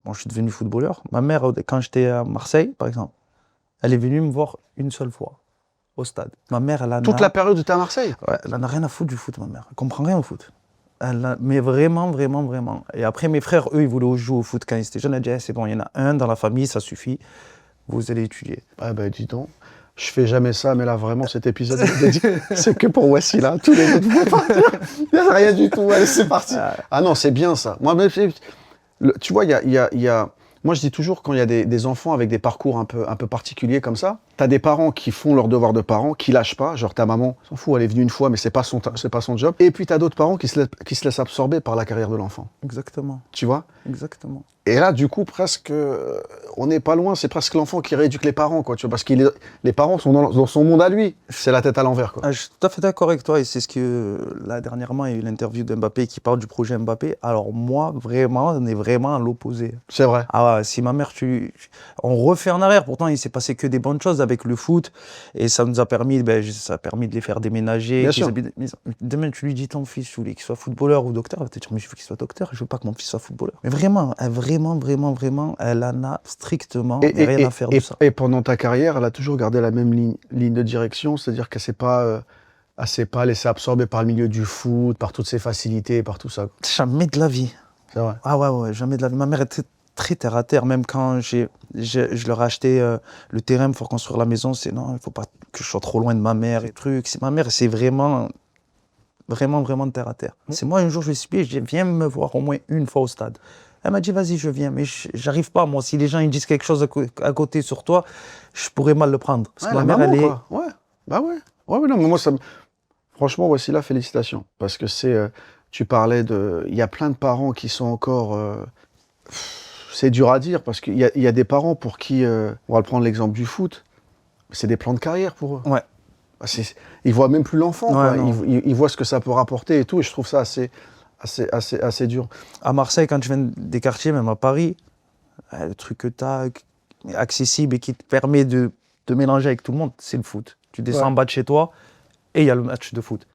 quand je suis devenu footballeur, ma mère, quand j'étais à Marseille, par exemple, elle est venue me voir une seule fois au stade. Ma mère, elle en Toute la période où tu es à Marseille? Ouais, elle en a rien à foutre du foot, ma mère. Elle comprend rien au foot. Mais vraiment, vraiment, vraiment. Et après, mes frères, eux, ils voulaient jouer au foot quand ils étaient jeunes. Elle a dit, eh, c'est bon, il y en a un dans la famille, ça suffit. Vous allez étudier. Ah ben dis donc, je fais jamais ça, mais là vraiment cet épisode est dédié. C'est que pour Wassila, tous les autres vont partir. Il n'y a rien du tout, allez c'est parti. Ah non, c'est bien ça. Moi, tu vois, moi je dis toujours quand il y a des enfants avec des parcours un peu particuliers comme ça, t'as des parents qui font leur devoir de parents, qui lâchent pas, genre ta maman s'en fout, elle est venue une fois, mais c'est pas son job. Et puis t'as d'autres parents qui se laissent absorber par la carrière de l'enfant. Exactement. Tu vois? Exactement. Et là, du coup, presque, on n'est pas loin, c'est presque l'enfant qui rééduque les parents, quoi, tu vois, parce que les parents sont dans son monde à lui. C'est la tête à l'envers, quoi. Ah, je suis tout à fait d'accord avec toi, et c'est ce que, là, dernièrement, il y a eu l'interview de Mbappé qui parle du projet Mbappé. Alors moi, vraiment, on est vraiment à l'opposé. C'est vrai. Ah ouais, si ma mère, on refait en arrière, pourtant il s'est passé que des bonnes choses avec le foot, et ça nous a permis, ça a permis de les faire déménager. Bien sûr. Mais demain, tu lui dis ton fils, tu voulais qu'il soit footballeur ou docteur, elle va te dire, mais je veux qu'il soit docteur, je veux pas que mon fils soit footballeur. Mais vraiment, elle en a strictement rien à faire de ça. Et pendant ta carrière, elle a toujours gardé la même ligne de direction, c'est-à-dire qu'elle s'est pas laissée absorber par le milieu du foot, par toutes ses facilités, par tout ça. Jamais de la vie. C'est vrai. Ah ouais, jamais de la vie. Ma mère était très terre à terre, même quand je leur ai acheté le terrain pour construire la maison, c'est non, il faut pas que je sois trop loin de ma mère et trucs. Ma mère, c'est vraiment de terre à terre. C'est moi, un jour, je me suis dit, viens me voir au moins une fois au stade. Elle m'a dit, vas-y, je viens, mais j'arrive pas, moi. Si les gens ils disent quelque chose à côté sur toi, je pourrais mal le prendre. Parce que ma mère, elle est... Ouais, bah ouais. Ouais, non, mais moi, franchement, voici la félicitation. Parce que tu parlais il y a plein de parents qui sont encore... c'est dur à dire, parce qu'il y a des parents pour qui, on va prendre l'exemple du foot, c'est des plans de carrière pour eux. Ouais. Ils voient même plus l'enfant, Ouais, ils voient ce que ça peut rapporter et tout, et je trouve ça assez dur. À Marseille, quand tu viens des quartiers, même à Paris, le truc que tu as accessible et qui te permet de mélanger avec tout le monde, c'est le foot. Tu descends en bas de chez toi et il y a le match de foot.